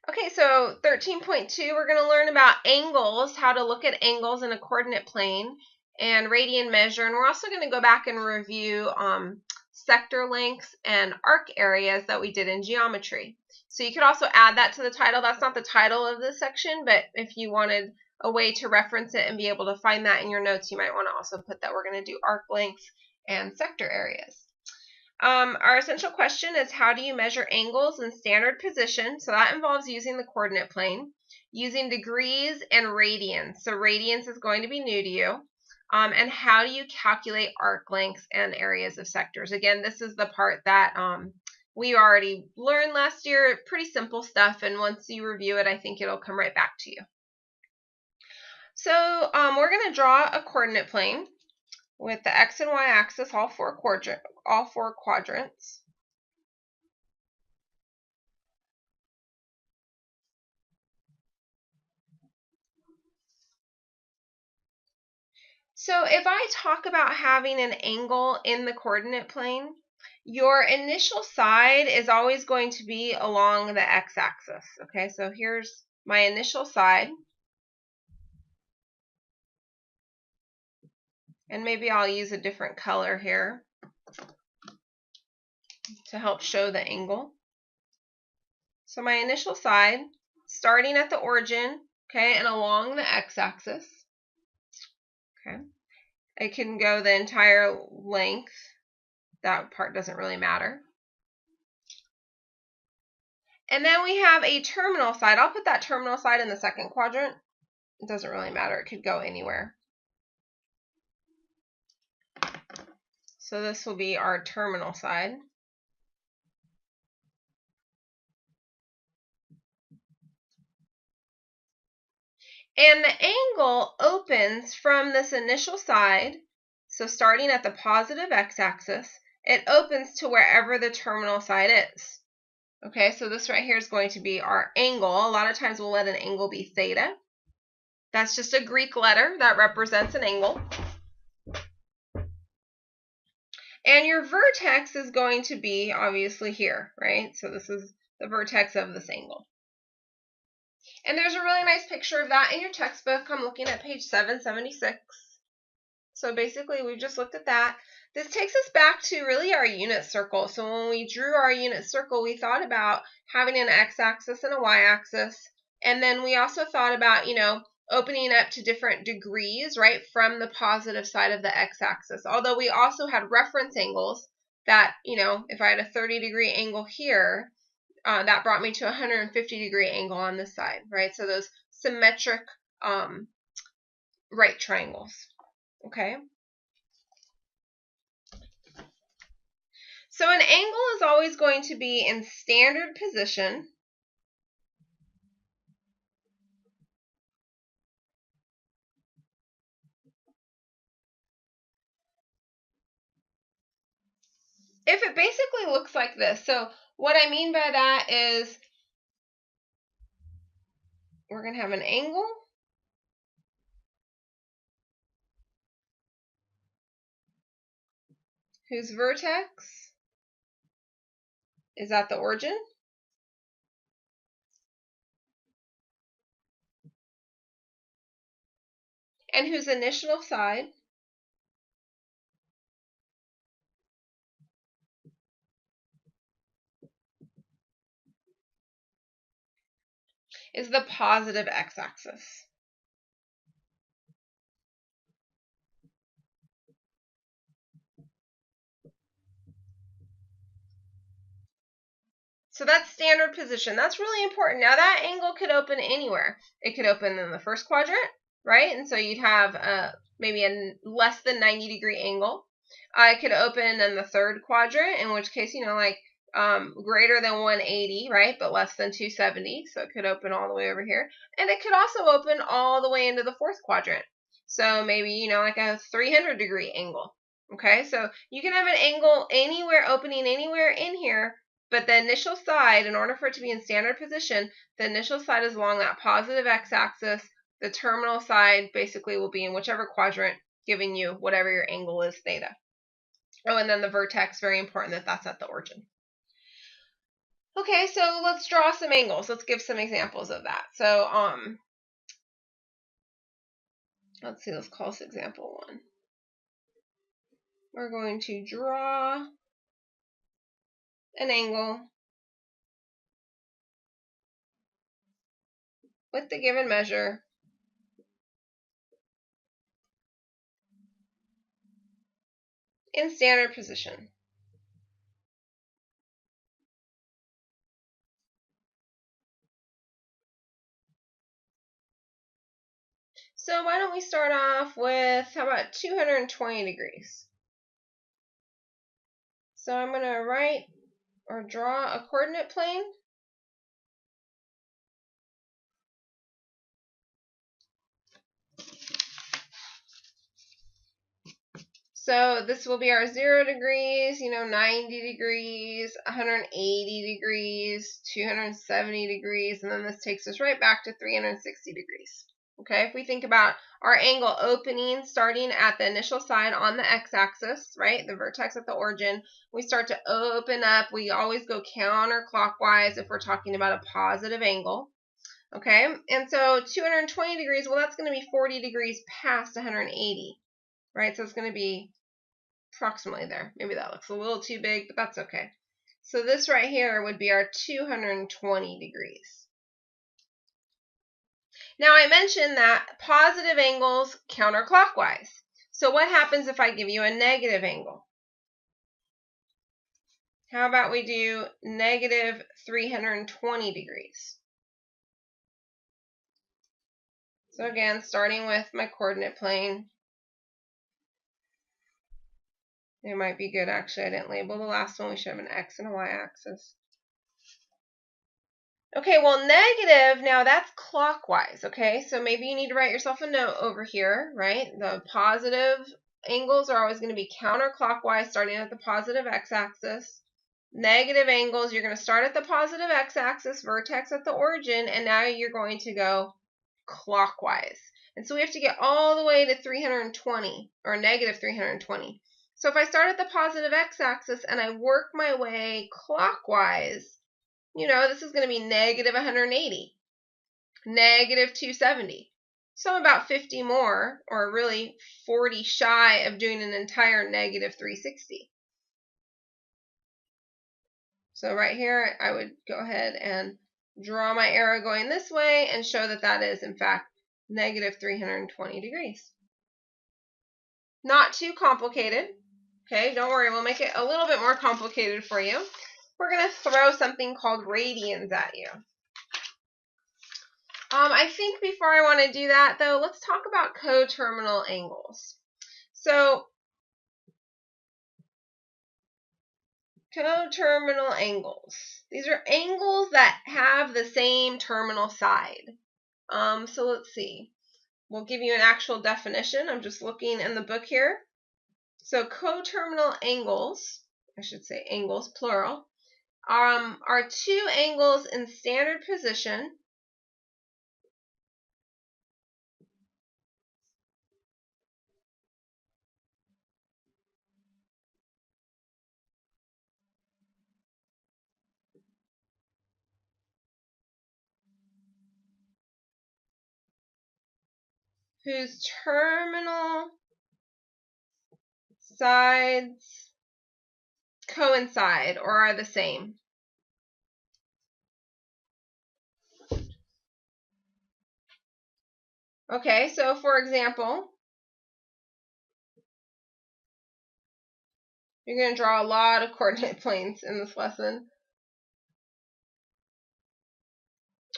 Okay, so 13.2, we're going to learn about angles, how to look at angles in a coordinate plane, and radian measure. And we're also going to go back and review sector lengths and arc areas that we did in geometry. So you could also add that to the title. That's not the title of this section, but if you wanted a way to reference it and be able to find that in your notes, you might want to also put that we're going to do arc lengths and sector areas. Our essential question is, how do you measure angles in standard position? So that involves using the coordinate plane, using degrees and radians. So radians is going to be new to you. And how do you calculate arc lengths and areas of sectors? Again, this is the part that we already learned last year. Pretty simple stuff, and once you review it, I think it'll come right back to you. So we're going to draw a coordinate plane with the x and y axis, all four quadrants. So if I talk about having an angle in the coordinate plane, your initial side is always going to be along the x-axis. Okay, so here's my initial side. And maybe I'll use a different color here to help show the angle. So my initial side, starting at the origin, okay, and along the x-axis. Okay, it can go the entire length. That part doesn't really matter. And then we have a terminal side. I'll put that terminal side in the second quadrant. It doesn't really matter. It could go anywhere. So this will be our terminal side. And the angle opens from this initial side. So starting at the positive x-axis, it opens to wherever the terminal side is. Okay, so this right here is going to be our angle. A lot of times we'll let an angle be theta. That's just a Greek letter that represents an angle. And your vertex is going to be obviously here, right? So this is the vertex of this angle. And there's a really nice picture of that in your textbook. I'm looking at page 776. So basically, we've just looked at that. This takes us back to really our unit circle. So when we drew our unit circle, we thought about having an x-axis and a y-axis. And then we also thought about, opening up to different degrees, right, from the positive side of the x-axis. Although we also had reference angles that, if I had a 30-degree angle here, that brought me to a 150-degree angle on this side, right? So those symmetric right triangles, okay? So an angle is always going to be in standard position. If it basically looks like this. So what I mean by that is we're going to have an angle. Whose vertex is at the origin. And whose initial side is the positive x-axis. So that's standard position. That's really important. Now that angle could open anywhere. It could open in the first quadrant, right? And so you'd have maybe a less than 90-degree angle. It could open in the third quadrant, in which case, greater than 180, right, but less than 270. So it could open all the way over here. And it could also open all the way into the fourth quadrant. So maybe, like a 300-degree angle. Okay, so you can have an angle anywhere, opening anywhere in here, but the initial side, in order for it to be in standard position, the initial side is along that positive x-axis. The terminal side basically will be in whichever quadrant, giving you whatever your angle is, theta. Oh, and then the vertex, very important that that's at the origin. Okay, so let's draw some angles. Let's give some examples of that. So, let's see, let's call this example 1. We're going to draw an angle with the given measure in standard position. So why don't we start off with, how about 220 degrees? So I'm going to write or draw a coordinate plane. So this will be our 0 degrees, 90 degrees, 180 degrees, 270 degrees, and then this takes us right back to 360 degrees. Okay, if we think about our angle opening, starting at the initial side on the x-axis, right, the vertex at the origin, we start to open up. We always go counterclockwise if we're talking about a positive angle. Okay, and so 220 degrees, well, that's going to be 40 degrees past 180, right? So it's going to be approximately there. Maybe that looks a little too big, but that's okay. So this right here would be our 220 degrees. Now I mentioned that positive angles counterclockwise. So what happens if I give you a negative angle? How about we do negative 320 degrees? So again, starting with my coordinate plane. It might be good, actually. I didn't label the last one. We should have an X and a Y axis. Okay, well, negative, now that's clockwise, okay? So maybe you need to write yourself a note over here, right? The positive angles are always going to be counterclockwise, starting at the positive x-axis. Negative angles, you're going to start at the positive x-axis, vertex at the origin, and now you're going to go clockwise. And so we have to get all the way to 320, or negative 320. So if I start at the positive x-axis and I work my way clockwise, this is going to be negative 180, negative 270. So I'm about 50 more, or really 40 shy of doing an entire negative 360. So right here, I would go ahead and draw my arrow going this way and show that that is, in fact, negative 320 degrees. Not too complicated. Okay, don't worry, we'll make it a little bit more complicated for you. We're going to throw something called radians at you. I think before I want to do that, though, let's talk about coterminal angles. So, coterminal angles. These are angles that have the same terminal side. So let's see. We'll give you an actual definition. I'm just looking in the book here. So coterminal angles, I should say angles, plural, are two angles in standard position whose terminal sides coincide or are the same. Okay, so for example, you're going to draw a lot of coordinate planes in this lesson.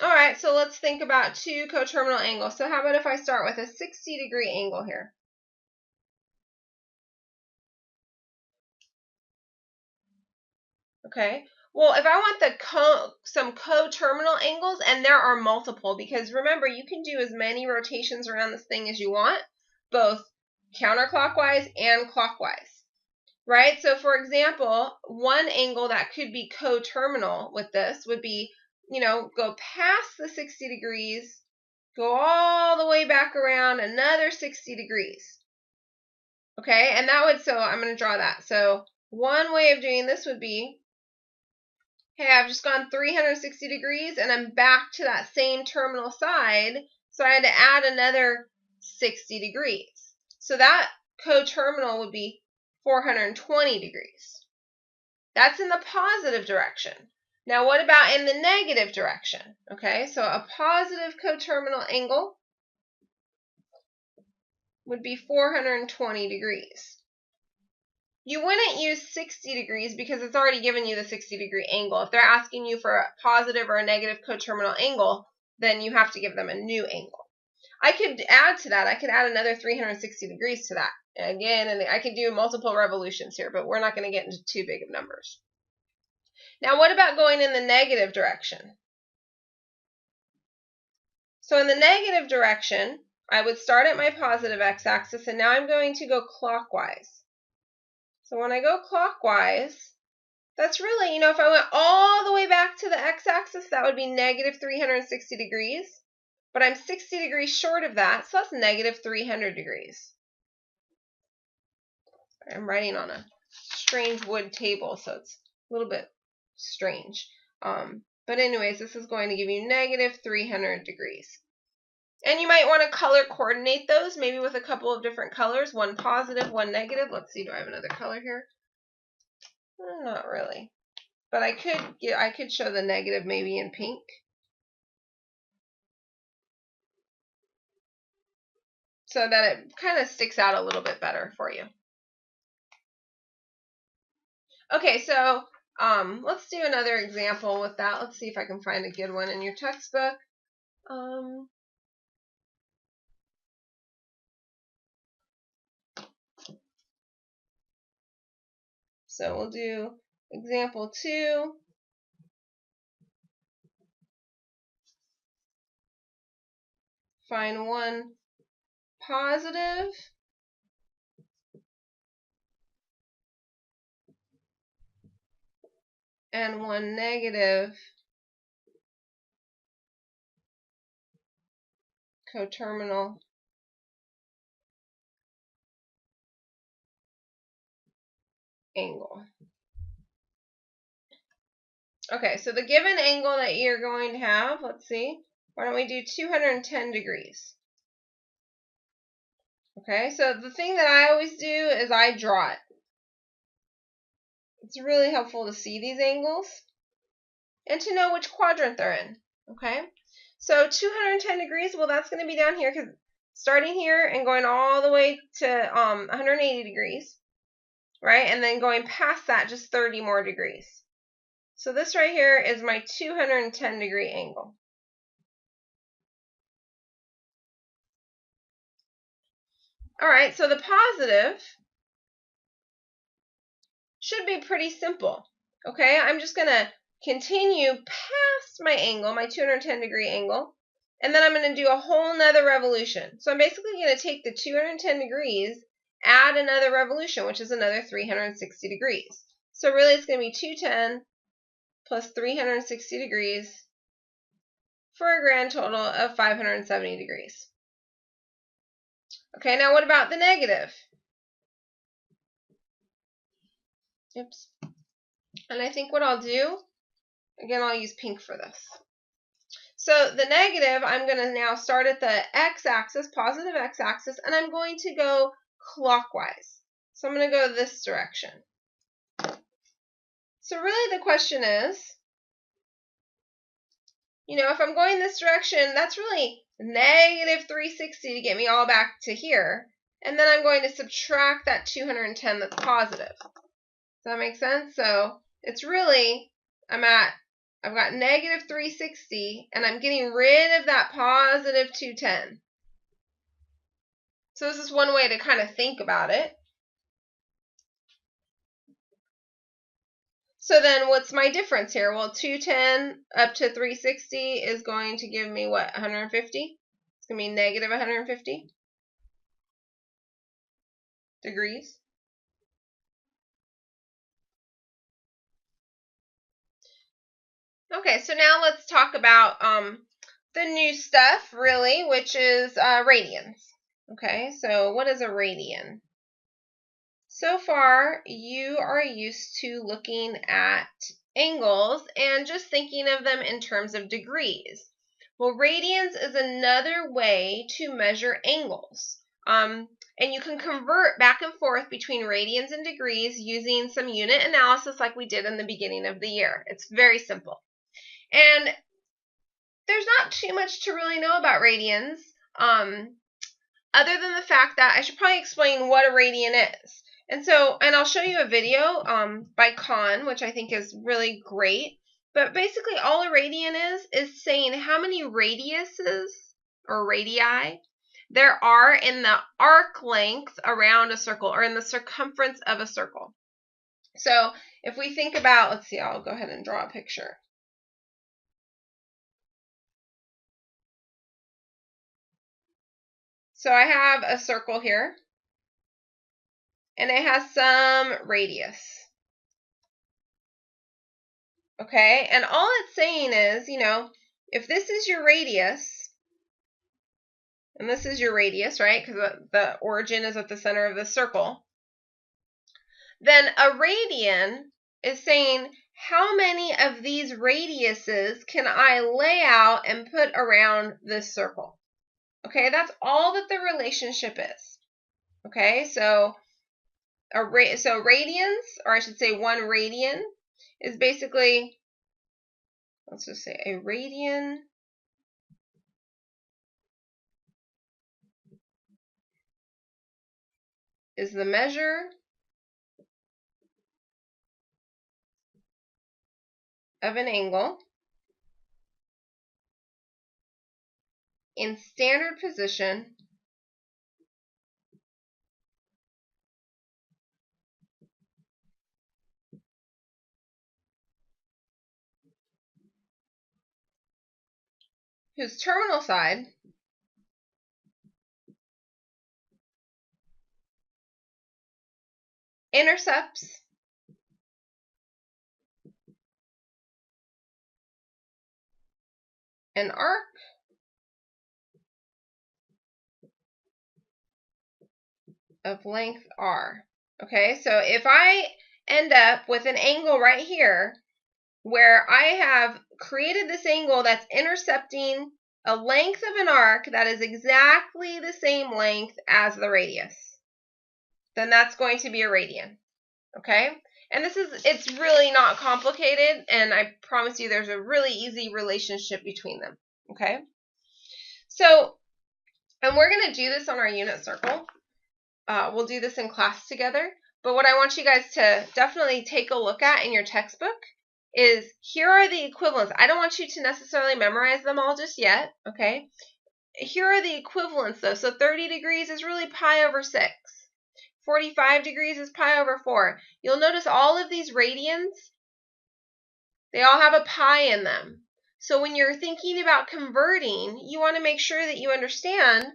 All right, so let's think about two coterminal angles. So how about if I start with a 60-degree angle here? Okay, well, if I want some coterminal angles, and there are multiple, because remember, you can do as many rotations around this thing as you want, both counterclockwise and clockwise, right? So for example, one angle that could be coterminal with this would be, go past the 60 degrees, go all the way back around another 60 degrees. Okay, and that would, so I'm going to draw that. So one way of doing this would be hey, I've just gone 360 degrees and I'm back to that same terminal side, so I had to add another 60 degrees. So that coterminal would be 420 degrees. That's in the positive direction. Now what about in the negative direction? Okay, so a positive coterminal angle would be 420 degrees. You wouldn't use 60 degrees because it's already given you the 60-degree angle. If they're asking you for a positive or a negative coterminal angle, then you have to give them a new angle. I could add to that. I could add another 360 degrees to that. Again, and I could do multiple revolutions here, but we're not going to get into too big of numbers. Now, what about going in the negative direction? So in the negative direction, I would start at my positive x-axis, and now I'm going to go clockwise. So when I go clockwise, that's really, if I went all the way back to the x-axis, that would be negative 360 degrees. But I'm 60 degrees short of that, so that's negative 300 degrees. I'm writing on a strange wood table, so it's a little bit strange. But anyways, this is going to give you negative 300 degrees. And you might want to color coordinate those, maybe with a couple of different colors, one positive, one negative. Let's see, do I have another color here? Not really. But I could show the negative maybe in pink. So that it kind of sticks out a little bit better for you. Okay, so let's do another example with that. Let's see if I can find a good one in your textbook. So we'll do example 2. Find one positive and one negative coterminal angle. Okay, so the given angle that you're going to have, let's see, why don't we do 210 degrees? Okay, so the thing that I always do is I draw it. It's really helpful to see these angles and to know which quadrant they're in. Okay, so 210 degrees, well, that's going to be down here because starting here and going all the way to 180 degrees, right? And then going past that just 30 more degrees. So this right here is my 210 degree angle. All right, so the positive should be pretty simple. Okay, I'm just going to continue past my angle, my 210 degree angle, and then I'm going to do a whole nother revolution. So I'm basically going to take the 210 degrees, add another revolution, which is another 360 degrees. So really it's going to be 210 plus 360 degrees for a grand total of 570 degrees. Okay, now what about the negative? Oops. And I think what I'll do, again, I'll use pink for this. So the negative, I'm going to now start at the x-axis, positive x-axis, and I'm going to go clockwise. So I'm going to go this direction. So really the question is, if I'm going this direction, that's really negative 360 to get me all back to here. And then I'm going to subtract that 210 that's positive. Does that make sense? So it's really, I've got negative 360, and I'm getting rid of that positive 210. So this is one way to kind of think about it. So then what's my difference here? Well, 210 up to 360 is going to give me what, 150? It's going to be negative 150 degrees. Okay, so now let's talk about the new stuff, really, which is radians. Okay, so what is a radian? So far, you are used to looking at angles and just thinking of them in terms of degrees. Well, radians is another way to measure angles. And you can convert back and forth between radians and degrees using some unit analysis like we did in the beginning of the year. It's very simple. And there's not too much to really know about radians, other than the fact that I should probably explain what a radian is. And I'll show you a video by Khan, which I think is really great. But basically all a radian is saying how many radiuses or radii there are in the arc length around a circle or in the circumference of a circle. So if we think about, let's see, I'll go ahead and draw a picture. So I have a circle here, and it has some radius. Okay, and all it's saying is, if this is your radius, and this is your radius, right, because the origin is at the center of the circle, then a radian is saying how many of these radiuses can I lay out and put around this circle. Okay, that's all that the relationship is. Okay, so radians, or I should say 1 radian, is basically, let's just say a radian is the measure of an angle in standard position whose terminal side intercepts an arc of length r. Okay, so if I end up with an angle right here where I have created this angle that's intercepting a length of an arc that is exactly the same length as the radius, then that's going to be a radian. Okay, and it's really not complicated, and I promise you there's a really easy relationship between them. Okay, so, and we're going to do this on our unit circle. We'll do this in class together, but what I want you guys to definitely take a look at in your textbook is here are the equivalents. I don't want you to necessarily memorize them all just yet, okay? Here are the equivalents though. So 30 degrees is really pi over 6. 45 degrees is pi over 4. You'll notice all of these radians, they all have a pi in them. So when you're thinking about converting, you want to make sure that you understand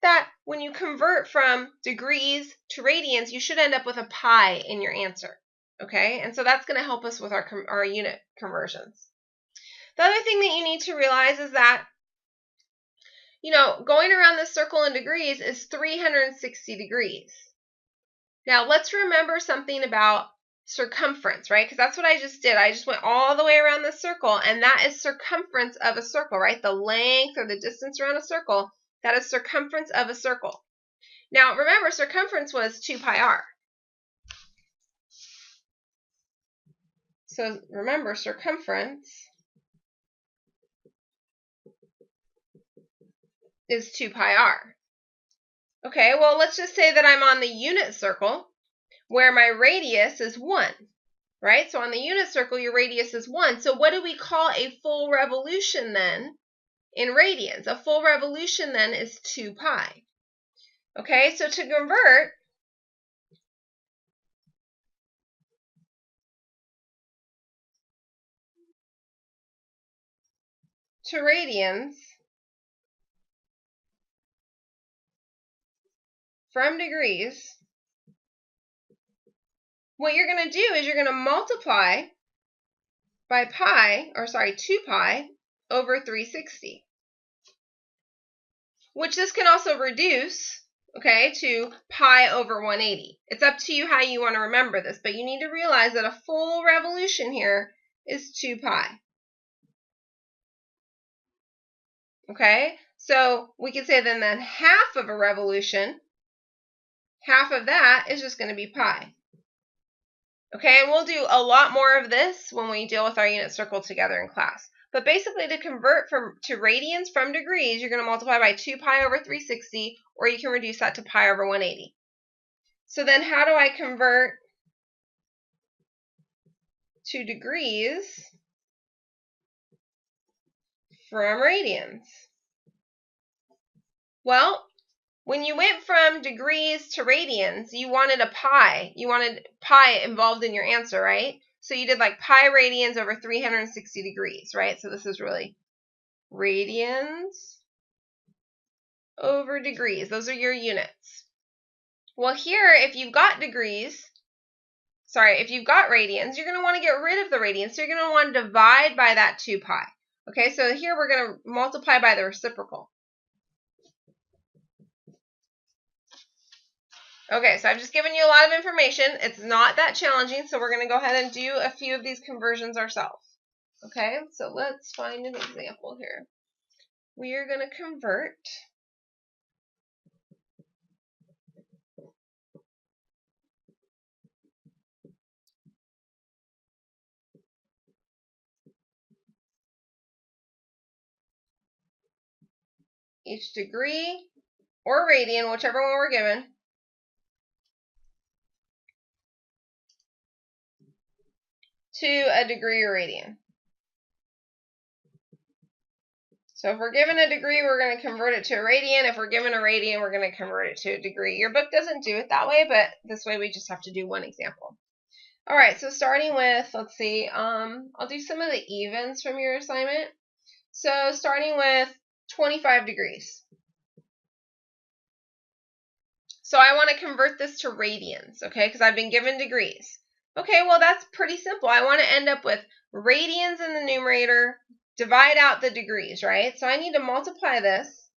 that when you convert from degrees to radians, you should end up with a pi in your answer. Okay, and so that's going to help us with our unit conversions. The other thing that you need to realize is that, going around this circle in degrees is 360 degrees. Now, let's remember something about circumference, right? Because that's what I just did. I just went all the way around this circle, and that is circumference of a circle, right? The length or the distance around a circle, that is circumference of a circle. Now, remember, circumference was 2 pi r. So remember, circumference is 2 pi r. Okay, well, let's just say that I'm on the unit circle where my radius is 1, right? So on the unit circle, your radius is 1. So what do we call a full revolution then in radians? A full revolution then is 2 pi. Okay, so to convert, to radians from degrees, what you're going to do is you're going to multiply by 2 pi over 360, which this can also reduce, okay, to pi over 180. It's up to you how you want to remember this, but you need to realize that a full revolution here is 2 pi. Okay, so we could say then that half of a revolution, half of that is just going to be pi. Okay, and we'll do a lot more of this when we deal with our unit circle together in class. But basically, to convert to radians from degrees, you're going to multiply by 2 pi over 360, or you can reduce that to pi over 180. So then how do I convert to degrees from radians? Well, when you went from degrees to radians, you wanted a pi. You wanted pi involved in your answer, right? So you did like pi radians over 360 degrees, right? So this is really radians over degrees. Those are your units. Well, here, if you've got radians, you're going to want to get rid of the radians. So you're going to want to divide by that 2 pi. Okay, so here we're going to multiply by the reciprocal. Okay, so I've just given you a lot of information. It's not that challenging, so we're going to go ahead and do a few of these conversions ourselves. Okay, so let's find an example here. We are going to convert each degree or radian, whichever one we're given, to a degree or radian. So if we're given a degree, we're going to convert it to a radian. If we're given a radian, we're going to convert it to a degree. Your book doesn't do it that way, but this way we just have to do one example. All right, so starting with, let's see, I'll do some of the evens from your assignment. So starting with 25 degrees. So I want to convert this to radians, okay, because I've been given degrees. Okay, well, that's pretty simple. I want to end up with radians in the numerator, divide out the degrees, right? So I need to multiply this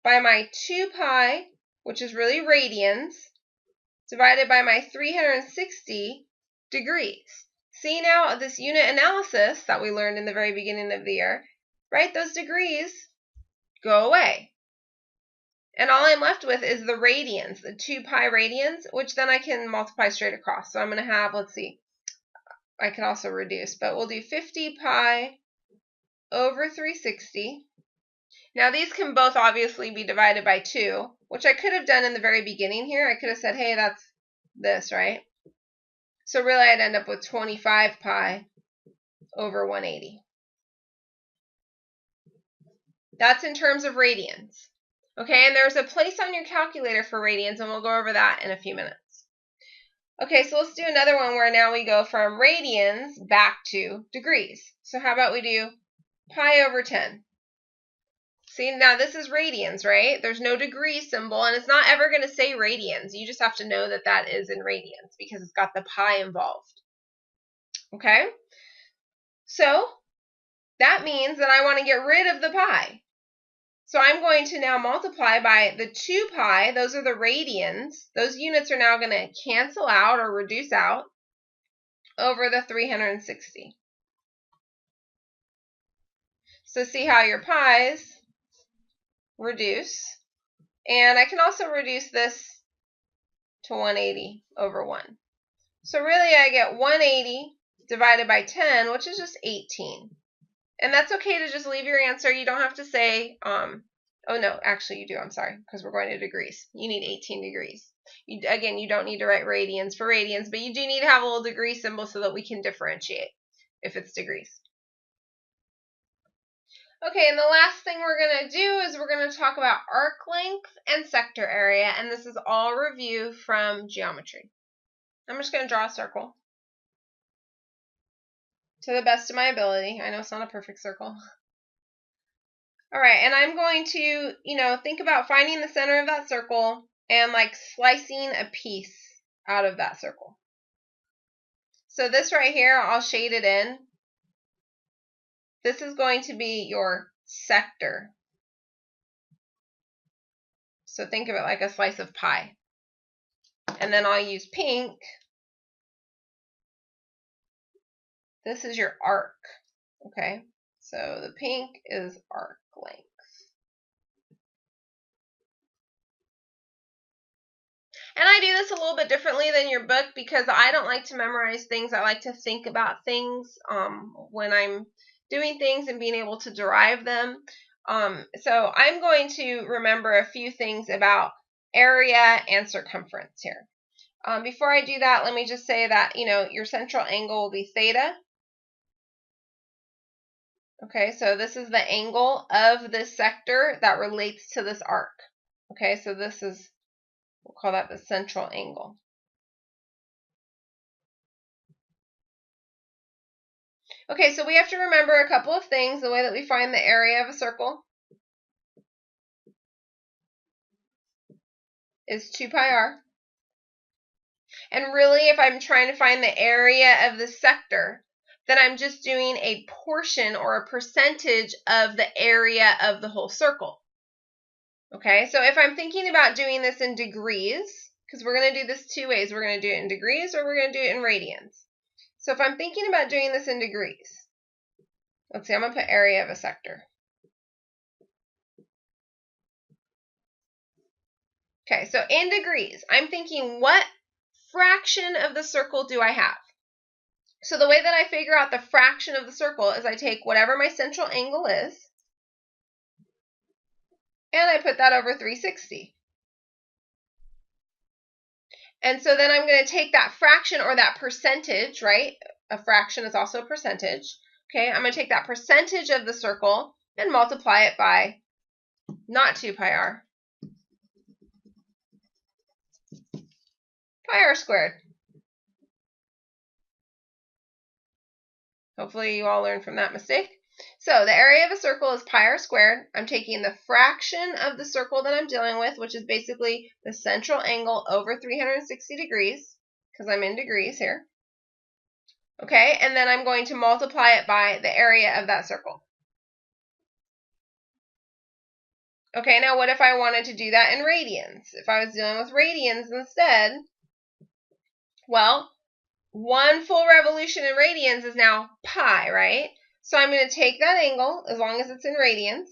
by my 2 pi, which is really radians, divided by my 360 degrees. See now this unit analysis that we learned in the very beginning of the year, right? Those degrees go away. And all I'm left with is the radians, the 2 pi radians, which then I can multiply straight across. So I'm going to have, let's see, I can also reduce, but we'll do 50 pi over 360. Now these can both obviously be divided by 2, which I could have done in the very beginning here. I could have said, hey, that's this, right? So really I'd end up with 25 pi over 180. That's in terms of radians. Okay, and there's a place on your calculator for radians, and we'll go over that in a few minutes. Okay, so let's do another one where now we go from radians back to degrees. So how about we do pi over 10? See, now this is radians, right? There's no degree symbol, and it's not ever going to say radians. You just have to know that that is in radians because it's got the pi involved. Okay? So that means that I want to get rid of the pi. So I'm going to now multiply by the 2 pi. Those are the radians. Those units are now going to cancel out or reduce out over the 360. So see how your pi's reduce. And I can also reduce this to 180 over 1. So really I get 180 divided by 10, which is just 18. And that's okay to just leave your answer. You don't have to say, oh no, actually you do, I'm sorry, because we're going to degrees. You need 18 degrees. Again, you don't need to write radians for radians, but you do need to have a little degree symbol so that we can differentiate if it's degrees. Okay, and the last thing we're going to do is we're going to talk about arc length and sector area, and this is all review from geometry. I'm just going to draw a circle to the best of my ability. I know it's not a perfect circle. All right, and I'm going to, think about finding the center of that circle and like slicing a piece out of that circle. So this right here, I'll shade it in. This is going to be your sector. So think of it like a slice of pie. And then I'll use pink This is your arc. Okay, so the pink is arc length. And I do this a little bit differently than your book because I don't like to memorize things. I like to think about things when I'm doing things and being able to derive them. So I'm going to remember a few things about area and circumference here. Before I do that, let me just say that, your central angle will be theta. Okay, so this is the angle of this sector that relates to this arc. Okay, so this is, we'll call that the central angle. Okay, so we have to remember a couple of things. The way that we find the area of a circle is 2 pi r. And really, if I'm trying to find the area of the sector, then I'm just doing a portion or a percentage of the area of the whole circle. Okay, so if I'm thinking about doing this in degrees, because we're going to do this two ways. We're going to do it in degrees or we're going to do it in radians. So if I'm thinking about doing this in degrees, let's see, I'm going to put area of a sector. Okay, so in degrees, I'm thinking what fraction of the circle do I have? So the way that I figure out the fraction of the circle is I take whatever my central angle is, and I put that over 360. And so then I'm going to take that fraction or that percentage, right? A fraction is also a percentage. Okay, I'm going to take that percentage of the circle and multiply it by not 2 pi r, pi r squared. Hopefully you all learned from that mistake. So the area of a circle is pi r squared. I'm taking the fraction of the circle that I'm dealing with, which is basically the central angle over 360 degrees, because I'm in degrees here. Okay, and then I'm going to multiply it by the area of that circle. Okay, now what if I wanted to do that in radians? If I was dealing with radians instead, well, one full revolution in radians is now pi, right? So I'm going to take that angle, as long as it's in radians,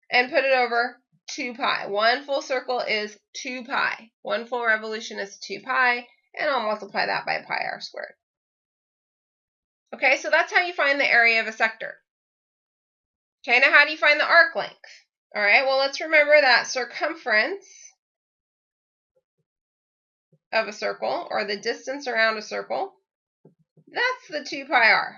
and put it over 2 pi. One full circle is 2 pi. One full revolution is 2 pi, and I'll multiply that by pi r squared. Okay, so that's how you find the area of a sector. Okay, now how do you find the arc length? All right, well, let's remember that circumference of a circle, or the distance around a circle, that's the 2 pi r.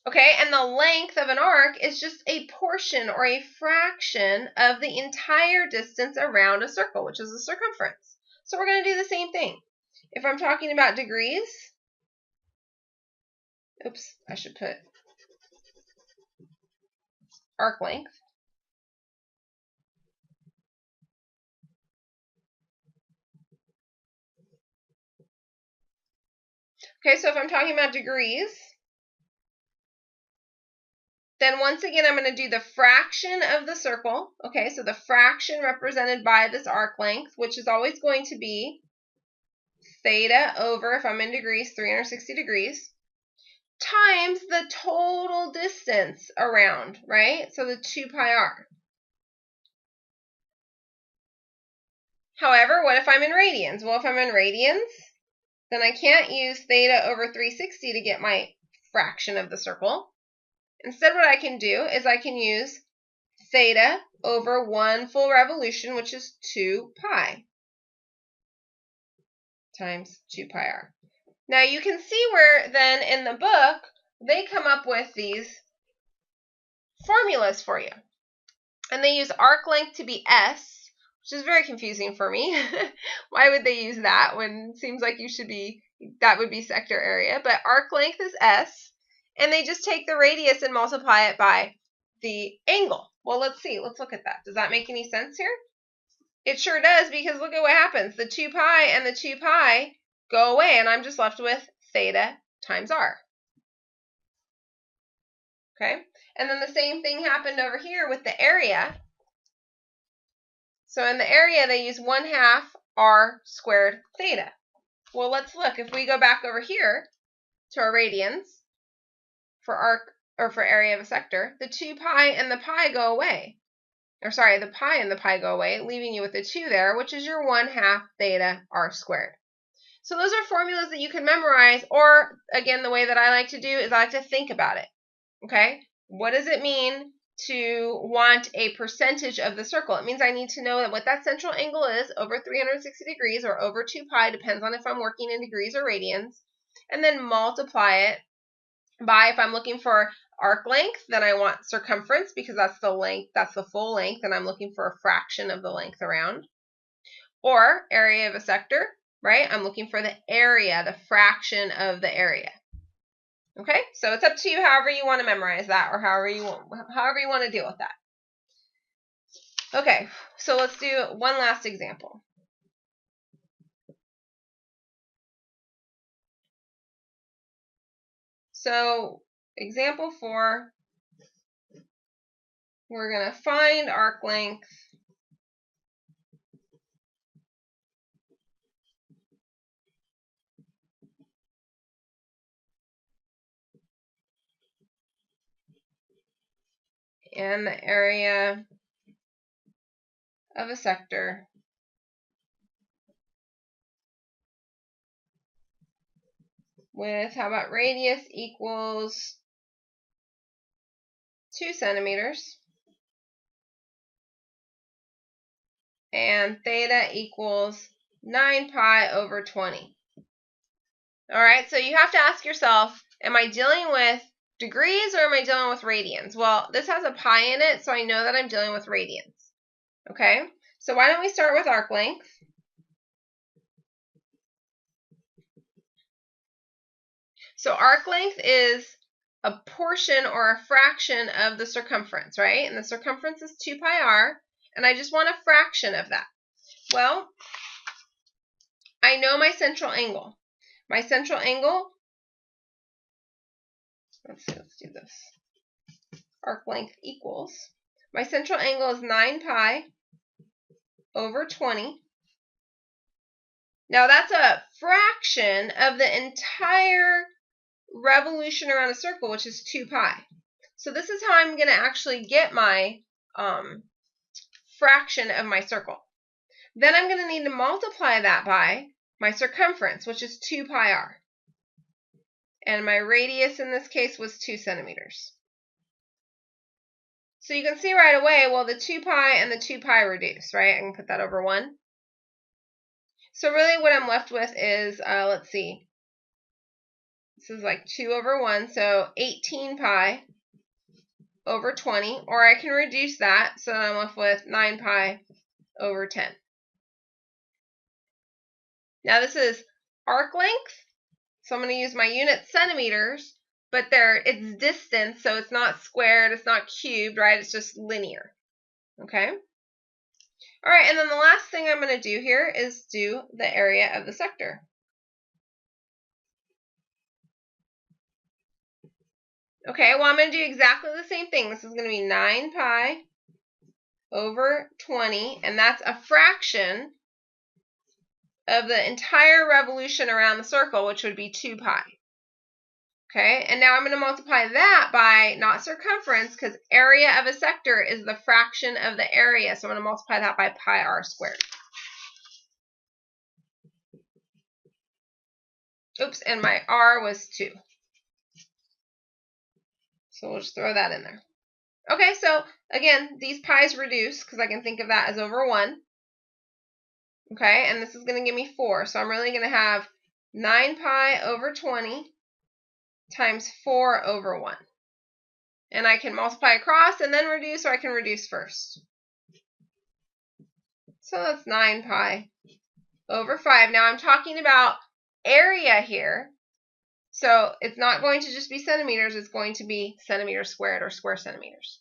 Okay, and the length of an arc is just a portion or a fraction of the entire distance around a circle, which is the circumference. So we're going to do the same thing. If I'm talking about degrees, oops, I should put arc length. Okay, so if I'm talking about degrees, then once again, I'm going to do the fraction of the circle. Okay, so the fraction represented by this arc length, which is always going to be theta over, if I'm in degrees, 360 degrees, times the total distance around, right? So the 2 pi r. However, what if I'm in radians? Well, if I'm in radians, then I can't use theta over 360 to get my fraction of the circle. Instead, what I can do is I can use theta over one full revolution, which is 2 pi times 2 pi r. Now you can see where then in the book, they come up with these formulas for you. And they use arc length to be S, which is very confusing for me. Why would they use that when it seems like that would be sector area? But arc length is S, and they just take the radius and multiply it by the angle. Well, let's see. Let's look at that. Does that make any sense here? It sure does, because look at what happens. The 2 pi and the 2 pi go away, and I'm just left with theta times r. Okay? And then the same thing happened over here with the area. So in the area, they use 1/2 r squared theta. Well, let's look. If we go back over here to our radians for arc or for area of a sector, the 2 pi and the pi go away. Or sorry, the pi and the pi go away, leaving you with the 2 there, which is your 1/2 theta r squared. So those are formulas that you can memorize, or again, the way that I like to do is I like to think about it. Okay? What does it mean to want a percentage of the circle? It means I need to know that what that central angle is over 360 degrees or over 2 pi, depends on if I'm working in degrees or radians, and then multiply it by, if I'm looking for arc length, then I want circumference because that's the length, that's the full length, and I'm looking for a fraction of the length around. Or area of a sector, right? I'm looking for the area, the fraction of the area. Okay, so it's up to you however you want to memorize that, or however you want to deal with that. Okay, so let's do one last example. So example 4, we're going to find arc length and the area of a sector with, how about radius equals 2 centimeters and theta equals 9 pi over 20. All right, so you have to ask yourself, am I dealing with degrees or am I dealing with radians? Well, this has a pi in it, so I know that I'm dealing with radians. Okay, so why don't we start with arc length? So arc length is a portion or a fraction of the circumference, right? And the circumference is 2 pi r, and I just want a fraction of that. Well, I know my central angle. My central angle, let's do this. Arc length equals, my central angle is 9 pi over 20. Now that's a fraction of the entire revolution around a circle, which is 2 pi. So this is how I'm going to actually get my fraction of my circle. Then I'm going to need to multiply that by my circumference, which is 2 pi r. And my radius in this case was 2 centimeters. So you can see right away, well, the 2 pi and the 2 pi reduce, right? I can put that over 1. So really what I'm left with is, let's see, this is like 2 over 1, so 18 pi over 20, or I can reduce that, so I'm left with 9 pi over 10. Now this is arc length, so I'm going to use my unit centimeters, but it's distance, so it's not squared, it's not cubed, right? It's just linear, okay? All right, and then the last thing I'm going to do here is do the area of the sector. Okay, well, I'm going to do exactly the same thing. This is going to be 9 pi over 20, and that's a fraction of the entire revolution around the circle, which would be 2 pi. Okay, and now I'm going to multiply that by, not circumference, because area of a sector is the fraction of the area, so I'm going to multiply that by pi r squared. Oops, and my r was 2. So we'll just throw that in there. Okay, so again, these pi's reduce because I can think of that as over 1. Okay, and this is going to give me 4. So I'm really going to have 9 pi over 20 times 4 over 1. And I can multiply across and then reduce, or I can reduce first. So that's 9 pi over 5. Now I'm talking about area here. So it's not going to just be centimeters, it's going to be centimeters squared or square centimeters.